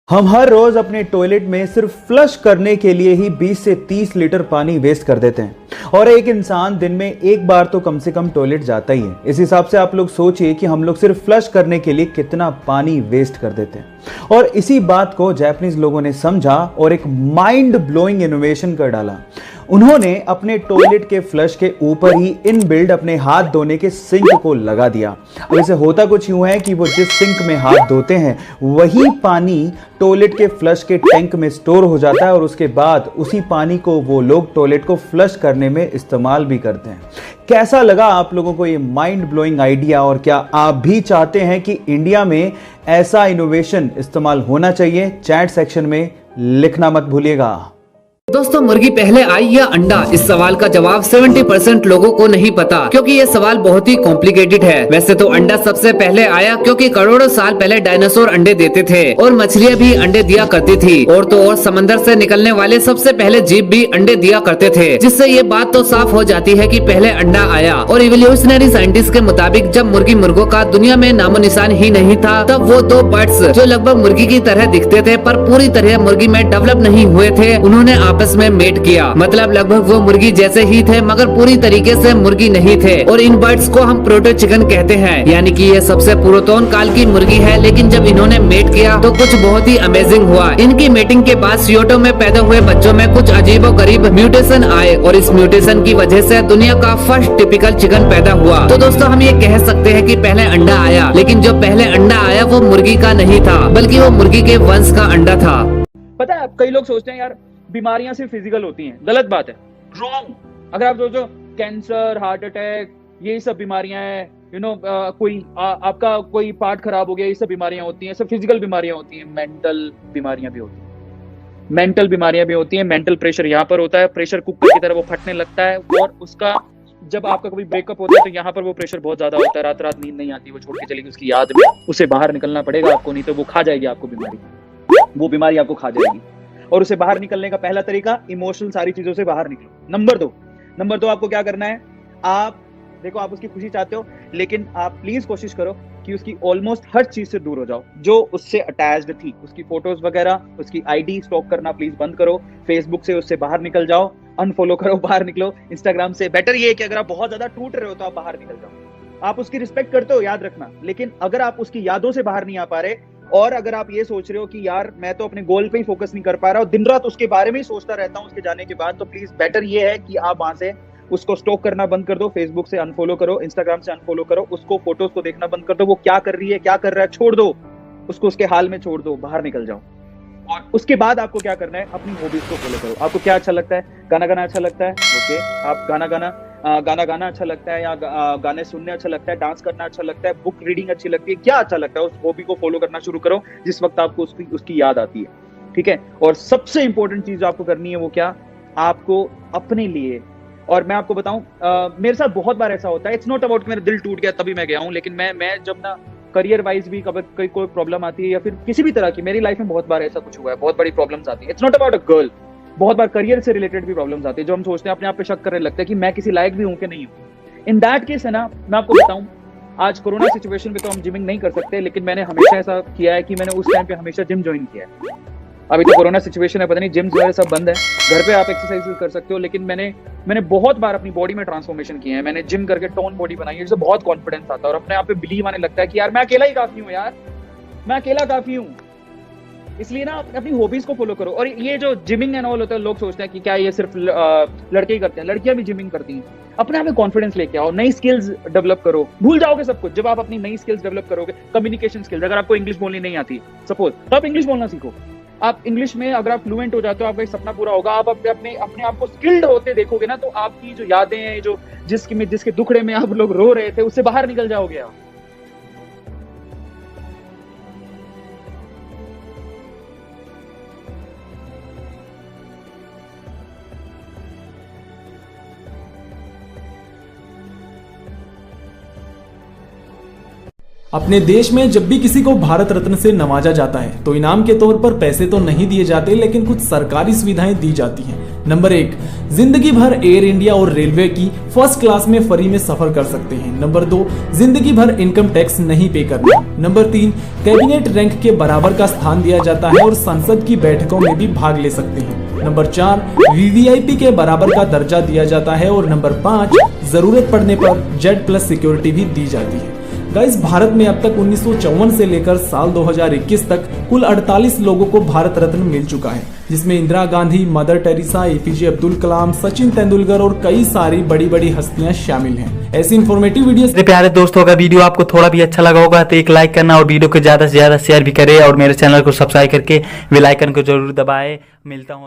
हम हर रोज अपने टॉयलेट में सिर्फ फ्लश करने के लिए ही 20 से 30 लीटर पानी वेस्ट कर देते हैं और एक इंसान दिन में एक बार तो कम से कम टॉयलेट जाता ही है। इस हिसाब से आप लोग सोचिए कि हम लोग सिर्फ फ्लश करने के लिए कितना पानी वेस्ट कर देते हैं। और इसी बात को जापानीज लोगों ने समझा और एक माइंड ब्लोइंग इनोवेशन कर डाला। उन्होंने अपने टॉयलेट के फ्लश के ऊपर ही इनबिल्ड अपने हाथ धोने के सिंक को लगा दिया। अब इसे होता कुछ यूं है कि वो जिस सिंक में हाथ धोते हैं वही पानी टॉयलेट के फ्लश के टैंक में स्टोर हो जाता है और उसके बाद उसी पानी को वो लोग टॉयलेट को फ्लश करने में इस्तेमाल भी करते हैं। कैसा लगा आप लोगों को ये माइंड ब्लोइंग आइडिया, और क्या आप भी चाहते हैं कि इंडिया में ऐसा इनोवेशन इस्तेमाल होना चाहिए? चैट सेक्शन में लिखना मत भूलिएगा। दोस्तों, मुर्गी पहले आई या अंडा? इस सवाल का जवाब 70% लोगों को नहीं पता, क्योंकि ये सवाल बहुत ही कॉम्प्लिकेटेड है। वैसे तो अंडा सबसे पहले आया, क्योंकि करोड़ों साल पहले डायनासोर अंडे देते थे और मछलियां भी अंडे दिया करती थी। और तो और समंदर से निकलने वाले सबसे पहले जीव भी अंडे दिया करते थे, जिससे ये बात तो साफ हो जाती है कि पहले अंडा आया। और इवोल्यूशनरी साइंटिस्ट के मुताबिक जब मुर्गी मुर्गों का दुनिया में नामो निशान ही नहीं था, तब वो दो बर्ड्स जो लगभग मुर्गी की तरह दिखते थे पर पूरी तरह मुर्गी में डेवलप नहीं हुए थे, उन्होंने आपस में मेट किया। मतलब लगभग वो मुर्गी जैसे ही थे मगर पूरी तरीके से मुर्गी नहीं थे। और इन बर्ड्स को हम प्रोटो चिकन कहते हैं, यानी कि ये सबसे पुरातन काल की मुर्गी है। लेकिन जब इन्होंने मेट किया तो कुछ बहुत ही अमेजिंग हुआ। इनकी मेटिंग के बाद सियोटो में पैदा हुए बच्चों में कुछ अजीबोगरीब म्यूटेशन आए और इस म्यूटेशन की वजह से दुनिया का फर्स्ट टिपिकल चिकन पैदा हुआ। तो दोस्तों, हम ये कह सकते हैं कि पहले अंडा आया, लेकिन जो पहले अंडा आया वो मुर्गी का नहीं था, बल्कि वो मुर्गी के वंश का अंडा था। पता है, कई लोग सोचते हैं यार बीमारियां सिर्फ फिजिकल होती हैं। गलत बात है, रॉन्ग। अगर आप सोचो कैंसर, हार्ट अटैक, ये सब बीमारियां हैं, आपका कोई पार्ट खराब हो गया, ये सब बीमारियां होती हैं, सब फिजिकल बीमारियां होती हैं। मेंटल बीमारियां भी होती हैं। मेंटल प्रेशर यहाँ पर होता है, प्रेशर कुकर की तरह वो फटने लगता है। और उसका जब आपका कभी ब्रेकअप होता है तो यहाँ पर वो प्रेशर बहुत ज्यादा होता है, रात रात नींद नहीं आती, वो छोड़ के चलेगी उसकी याद में, उसे बाहर निकलना पड़ेगा आपको, नहीं तो वो खा जाएगी आपको वो बीमारी आपको खा जाएगी। और उसे बाहर निकलने का पहला तरीका, इमोशनल सारी चीजों से बाहर निकलो। नंबर दो आपको क्या करना है? आप देखो, आप उसकी खुशी चाहते हो, लेकिन आप प्लीज कोशिश करो कि उसकी ऑलमोस्ट हर चीज से दूर हो जाओ जो उससे अटैच्ड थी। उसकी फोटोज वगैरह, उसकी आईडी स्टॉक करना प्लीज बंद करो। फेसबुक से उससे बाहर निकल जाओ, अनफॉलो करो, बाहर निकलो। इंस्टाग्राम से बेटर ये है कि अगर आप बहुत ज्यादा टूट रहे हो तो आप बाहर निकल जाओ। आप उसकी रिस्पेक्ट करते हो, याद रखना, लेकिन अगर आप उसकी यादों से बाहर नहीं आ पा रहे और अगर आप ये सोच रहे हो कि यार मैं तो अपने गोल पे ही फोकस नहीं कर पा रहा हूँ, दिन रात उसके बारे में ही सोचता रहता हूँ उसके जाने के बाद, तो प्लीज बेटर ये है कि आप वहां से उसको स्टॉक करना बंद कर दो। फेसबुक से अनफॉलो करो, इंस्टाग्राम से अनफॉलो करो, उसको फोटोज को देखना बंद कर दो। वो क्या कर रही है, क्या कर रहा है, छोड़ दो उसको, उसके हाल में छोड़ दो, बाहर निकल जाओ। और उसके बाद आपको क्या करना है? अपनी हॉबीज को फॉलो करो। आपको क्या अच्छा लगता है? गाना गाना अच्छा लगता है, ओके, आप गाना गाना अच्छा लगता है, या गाने सुनने अच्छा लगता है, डांस करना अच्छा लगता है, बुक रीडिंग अच्छी लगती है, क्या अच्छा लगता है? उस हॉबी को फॉलो करना शुरू करो जिस वक्त आपको उसकी याद आती है, ठीक है? और सबसे इंपॉर्टेंट चीज आपको करनी है वो क्या? आपको अपने लिए, और मैं आपको बताऊं, मेरे साथ बहुत बार ऐसा होता है, इट्स नॉट अबाउट मेरा दिल टूट गया तभी मैं गया हूं, लेकिन मैं जब ना करियर वाइज भी कभी कोई प्रॉब्लम आती है या फिर किसी भी तरह की, मेरी लाइफ में बहुत बार ऐसा कुछ हुआ है, बहुत बड़ी प्रॉब्लम्स आती है। It's not about a girl, बहुत बार करियर से रिलेटेड भी प्रॉब्लम्स आती है, जो हम सोचते हैं, अपने आप पे शक करने लगते हैं कि मैं किसी लायक भी हूं कि नहीं हूं। इन दैट केस है ना, मैं आपको बताऊं, आज कोरोना सिचुएशन में तो हम जिमिंग नहीं कर सकते, लेकिन मैंने हमेशा ऐसा किया है कि मैंने उस टाइम पे हमेशा जिम ज्वाइन किया है। अभी तो कोरोना सिचुएशन है, पता नहीं जिम वगैरह सब बंद है, घर पे आप एक्सरसाइज कर सकते हो, लेकिन मैंने बहुत बार अपनी बॉडी में ट्रांसफॉर्मेशन किए हैं। मैंने जिम करके टोन बॉडी बनाई है, जिससे बहुत कॉन्फिडेंस आता है और अपने आप पे बिलीव आने लगता है कि यार मैं अकेला ही काफी हूँ, यार मैं अकेला काफी हूँ। इसलिए ना अपनी हॉबीज को फॉलो करो। और ये जो जिमिंग एंड ऑल होता है, लोग सोचते हैं कि क्या ये सिर्फ लड़के ही करते हैं, लड़कियां भी जिमिंग करती हैं। अपने आप में कॉन्फिडेंस लेके आओ, नई स्किल्स डेवलप करो, भूल जाओगे सब कुछ जब आप अपनी नई स्किल्स डेवलप करोगे। कम्युनिकेशन स्किल्स, अगर आपको इंग्लिश बोलनी नहीं आती सपोज, तो आप इंग्लिश बोलना सीखो। आप इंग्लिश में अगर आप फ्लुएंट हो जाते हो, आपका एक सपना पूरा होगा। आप अपने आप को स्किल्ड होते देखोगे ना, तो आपकी जो यादें हैं, जो जिसके दुखड़े में आप लोग रो रहे थे, उससे बाहर निकल जाओगे आप। अपने देश में जब भी किसी को भारत रत्न से नवाजा जाता है तो इनाम के तौर पर पैसे तो नहीं दिए जाते, लेकिन कुछ सरकारी सुविधाएं दी जाती हैं। नंबर 1, जिंदगी भर एयर इंडिया और रेलवे की फर्स्ट क्लास में फ्री में सफर कर सकते हैं। नंबर 2, जिंदगी भर इनकम टैक्स नहीं पे करना। नंबर 3, कैबिनेट रैंक के बराबर का स्थान दिया जाता है और संसद की बैठकों में भी भाग ले सकते हैं। नंबर 4, वीवीआईपी के बराबर का दर्जा दिया जाता है और नंबर 5, जरूरत पड़ने पर Z+ सिक्योरिटी भी दी जाती है। गाइस, भारत में अब तक 1954 से लेकर साल 2021 तक कुल 48 लोगों को भारत रत्न मिल चुका है, जिसमें Indira Gandhi, Mother Teresa, APJ Abdul Kalam, Sachin Tendulkar और कई सारी बड़ी बड़ी हस्तियां शामिल हैं। ऐसी इन्फॉर्मेटिव वीडियो। मेरे प्यारे दोस्तों, अगर वीडियो आपको थोड़ा भी अच्छा लगा होगा तो एक लाइक करना और वीडियो को ज्यादा से ज्यादा शेयर भी करें और मेरे चैनल को सब्सक्राइब करके बेल आइकन को जरूर दबाएं। मिलता हूँ